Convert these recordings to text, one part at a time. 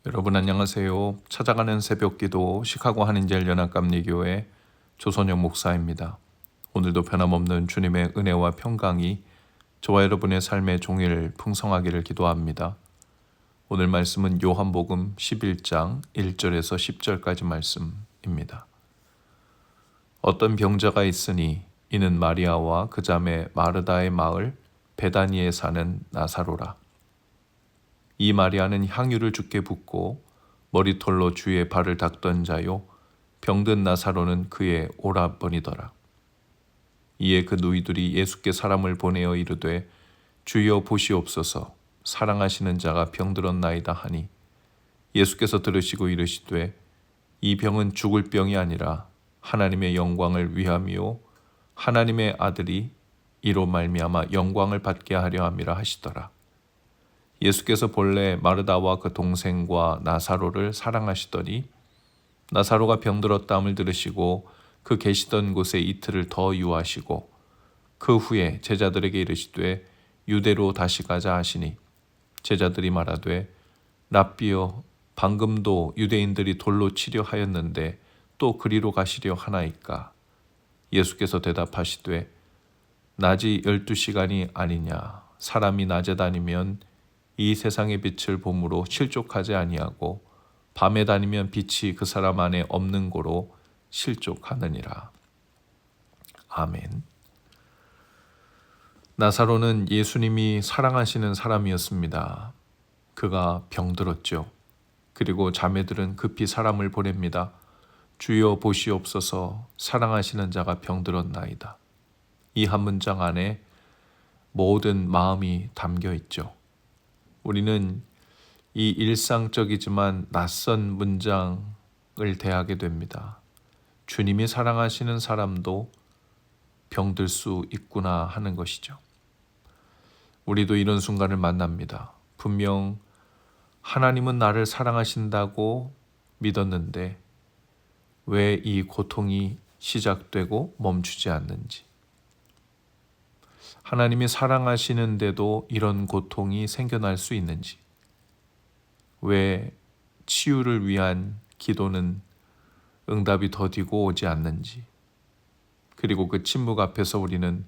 여러분 안녕하세요. 찾아가는 새벽기도 시카고 한인제일 연합감리교회 조선영 목사입니다. 오늘도 변함없는 주님의 은혜와 평강이 저와 여러분의 삶의 종일 풍성하기를 기도합니다. 오늘 말씀은 요한복음 11장 1절에서 10절까지 말씀입니다. 어떤 병자가 있으니 이는 마리아와 그 자매 마르다의 마을 베다니에 사는 나사로라. 이 마리아는 향유를 주께 붓고 머리털로 주의 발을 닦던 자요 병든 나사로는 그의 오라버니더라. 이에 그 누이들이 예수께 사람을 보내어 이르되 주여 보시옵소서 사랑하시는 자가 병들었나이다 하니 예수께서 들으시고 이르시되 이 병은 죽을 병이 아니라 하나님의 영광을 위함이요 하나님의 아들이 이로 말미암아 영광을 받게 하려 함이라 하시더라. 예수께서 본래 마르다와 그 동생과 나사로를 사랑하시더니 나사로가 병들었다함을 들으시고 그 계시던 곳에 이틀을 더 유하시고 그 후에 제자들에게 이르시되 유대로 다시 가자 하시니 제자들이 말하되 랍비여 방금도 유대인들이 돌로 치려 하였는데 또 그리로 가시려 하나이까. 예수께서 대답하시되 낮이 12시간이 아니냐. 사람이 낮에 다니면 이 세상의 빛을 봄으로 실족하지 아니하고 밤에 다니면 빛이 그 사람 안에 없는 고로 실족하느니라. 아멘. 나사로는 예수님이 사랑하시는 사람이었습니다. 그가 병들었죠. 그리고 자매들은 급히 사람을 보냅니다. 주여 보시옵소서 사랑하시는 자가 병들었나이다. 이 한 문장 안에 모든 마음이 담겨 있죠. 우리는 이 일상적이지만 낯선 문장을 대하게 됩니다. 주님이 사랑하시는 사람도 병들 수 있구나 하는 것이죠. 우리도 이런 순간을 만납니다. 분명 하나님은 나를 사랑하신다고 믿었는데 왜 이 고통이 시작되고 멈추지 않는지. 하나님이 사랑하시는데도 이런 고통이 생겨날 수 있는지, 왜 치유를 위한 기도는 응답이 더디고 오지 않는지, 그리고 그 침묵 앞에서 우리는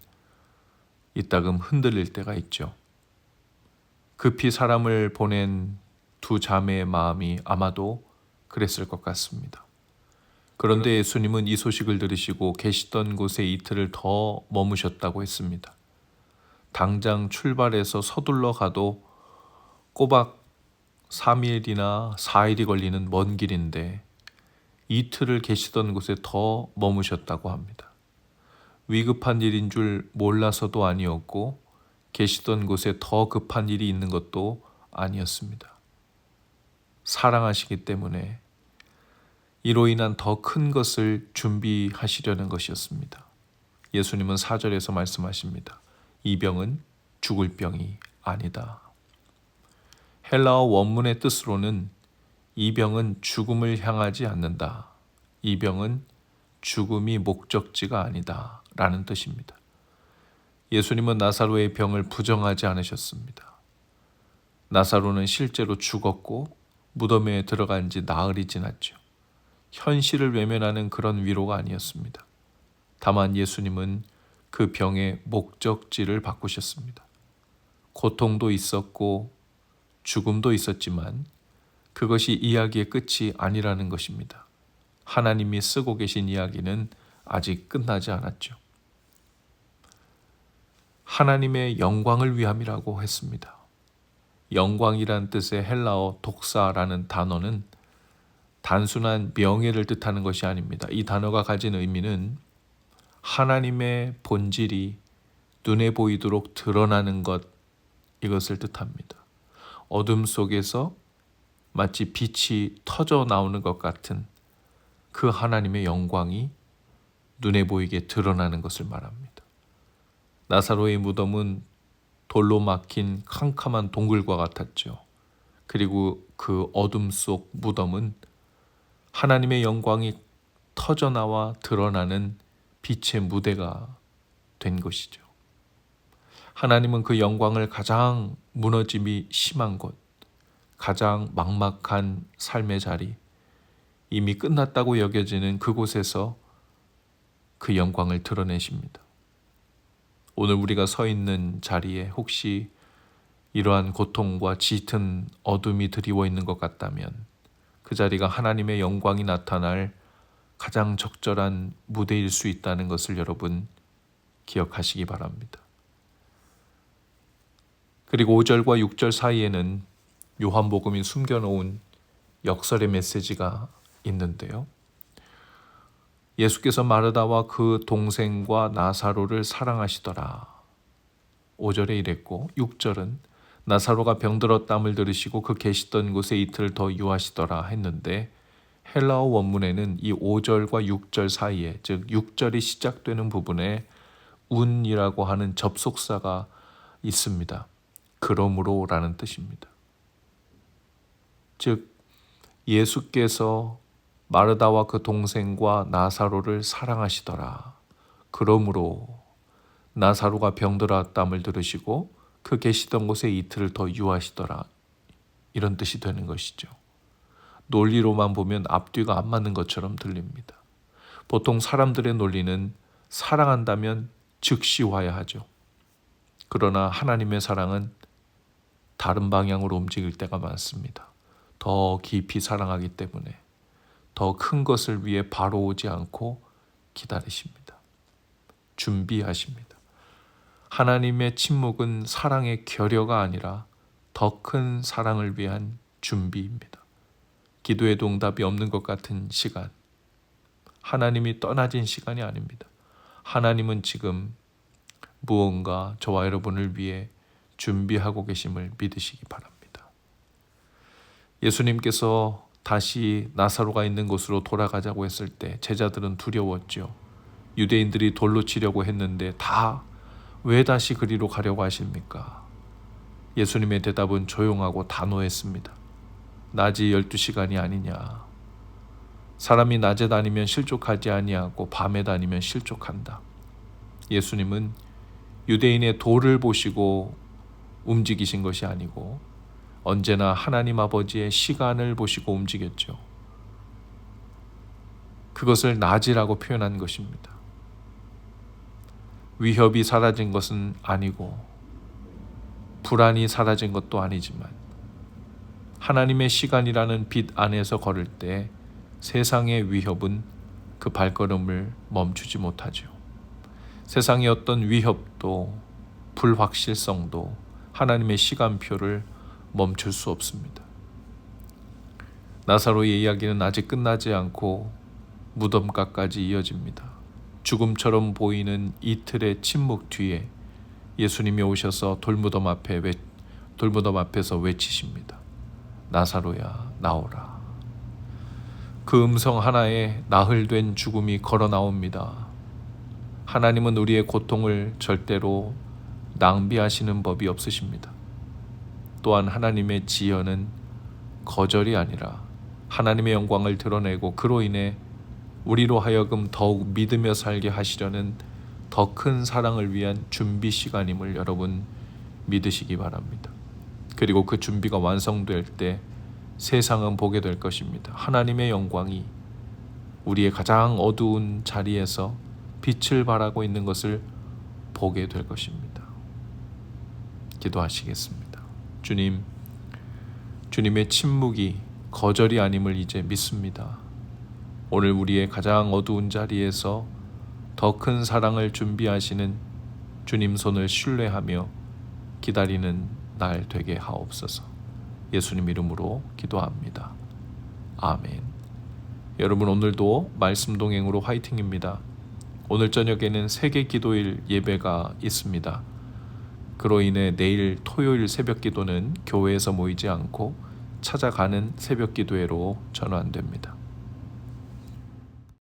이따금 흔들릴 때가 있죠. 급히 사람을 보낸 두 자매의 마음이 아마도 그랬을 것 같습니다. 그런데 예수님은 이 소식을 들으시고 계시던 곳에 이틀을 더 머무셨다고 했습니다. 당장 출발해서 서둘러 가도 꼬박 3일이나 4일이 걸리는 먼 길인데 이틀을 계시던 곳에 더 머무셨다고 합니다. 위급한 일인 줄 몰라서도 아니었고 계시던 곳에 더 급한 일이 있는 것도 아니었습니다. 사랑하시기 때문에 이로 인한 더 큰 것을 준비하시려는 것이었습니다. 예수님은 4절에서 말씀하십니다. 이 병은 죽을 병이 아니다. 헬라어 원문의 뜻으로는 이 병은 죽음을 향하지 않는다. 이 병은 죽음이 목적지가 아니다. 라는 뜻입니다. 예수님은 나사로의 병을 부정하지 않으셨습니다. 나사로는 실제로 죽었고 무덤에 들어간 지 나흘이 지났죠. 현실을 외면하는 그런 위로가 아니었습니다. 다만 예수님은 그 병의 목적지를 바꾸셨습니다. 고통도 있었고 죽음도 있었지만 그것이 이야기의 끝이 아니라는 것입니다. 하나님이 쓰고 계신 이야기는 아직 끝나지 않았죠. 하나님의 영광을 위함이라고 했습니다. 영광이란 뜻의 헬라어 독사라는 단어는 단순한 명예를 뜻하는 것이 아닙니다. 이 단어가 가진 의미는 하나님의 본질이 눈에 보이도록 드러나는 것, 이것을 뜻합니다. 어둠 속에서 마치 빛이 터져 나오는 것 같은 그 하나님의 영광이 눈에 보이게 드러나는 것을 말합니다. 나사로의 무덤은 돌로 막힌 캄캄한 동굴과 같았죠. 그리고 그 어둠 속 무덤은 하나님의 영광이 터져나와 드러나는 빛의 무대가 된 것이죠. 하나님은 그 영광을 가장 무너짐이 심한 곳, 가장 막막한 삶의 자리, 이미 끝났다고 여겨지는 그곳에서 그 영광을 드러내십니다. 오늘 우리가 서 있는 자리에 혹시 이러한 고통과 짙은 어둠이 드리워 있는 것 같다면 그 자리가 하나님의 영광이 나타날 가장 적절한 무대일 수 있다는 것을 여러분 기억하시기 바랍니다. 그리고 5절과 6절 사이에는 요한복음이 숨겨놓은 역설의 메시지가 있는데요. 예수께서 마르다와 그 동생과 나사로를 사랑하시더라. 5절에 이랬고 6절은 나사로가 병들었담을 들으시고 그 계시던 곳에 이틀 더 유하시더라 했는데 헬라어 원문에는 이 5절과 6절 사이에, 즉 6절이 시작되는 부분에 운이라고 하는 접속사가 있습니다. 그러므로 라는 뜻입니다. 즉 예수께서 마르다와 그 동생과 나사로를 사랑하시더라. 그러므로 나사로가 병들었담을 들으시고 그 계시던 곳에 이틀을 더 유하시더라. 이런 뜻이 되는 것이죠. 논리로만 보면 앞뒤가 안 맞는 것처럼 들립니다. 보통 사람들의 논리는 사랑한다면 즉시 와야 하죠. 그러나 하나님의 사랑은 다른 방향으로 움직일 때가 많습니다. 더 깊이 사랑하기 때문에 더 큰 것을 위해 바로 오지 않고 기다리십니다. 준비하십니다. 하나님의 침묵은 사랑의 결여가 아니라 더 큰 사랑을 위한 준비입니다. 기도의 응답이 없는 것 같은 시간, 하나님이 떠나진 시간이 아닙니다. 하나님은 지금 무언가 저와 여러분을 위해 준비하고 계심을 믿으시기 바랍니다. 예수님께서 다시 나사로가 있는 곳으로 돌아가자고 했을 때 제자들은 두려웠죠. 유대인들이 돌로 치려고 했는데 왜 다시 그리로 가려고 하십니까? 예수님의 대답은 조용하고 단호했습니다. 낮이 12시간이 아니냐. 사람이 낮에 다니면 실족하지 아니하고 밤에 다니면 실족한다. 예수님은 유대인의 도를 보시고 움직이신 것이 아니고 언제나 하나님 아버지의 시간을 보시고 움직였죠. 그것을 낮이라고 표현한 것입니다. 위협이 사라진 것은 아니고 불안이 사라진 것도 아니지만 하나님의 시간이라는 빛 안에서 걸을 때 세상의 위협은 그 발걸음을 멈추지 못하죠. 세상의 어떤 위협도 불확실성도 하나님의 시간표를 멈출 수 없습니다. 나사로의 이야기는 아직 끝나지 않고 무덤가까지 이어집니다. 죽음처럼 보이는 이틀의 침묵 뒤에 예수님이 오셔서 돌무덤 앞에서 외치십니다. 나사로야 나오라. 그 음성 하나에 나흘된 죽음이 걸어 나옵니다. 하나님은 우리의 고통을 절대로 낭비하시는 법이 없으십니다. 또한 하나님의 지연은 거절이 아니라 하나님의 영광을 드러내고 그로 인해 우리로 하여금 더욱 믿으며 살게 하시려는 더 큰 사랑을 위한 준비 시간임을 여러분 믿으시기 바랍니다. 그리고 그 준비가 완성될 때 세상은 보게 될 것입니다. 하나님의 영광이 우리의 가장 어두운 자리에서 빛을 발하고 있는 것을 보게 될 것입니다. 기도하시겠습니다. 주님, 주님의 침묵이 거절이 아님을 이제 믿습니다. 오늘 우리의 가장 어두운 자리에서 더 큰 사랑을 준비하시는 주님 손을 신뢰하며 기다리는 날 되게 하옵소서. 예수님 이름으로 기도합니다. 아멘. 여러분 오늘도 말씀 동행으로 화이팅입니다. 오늘 저녁에는 세계 기도일 예배가 있습니다. 그로 인해 내일 토요일 새벽 기도는 교회에서 모이지 않고 찾아가는 새벽 기도회로 전환됩니다.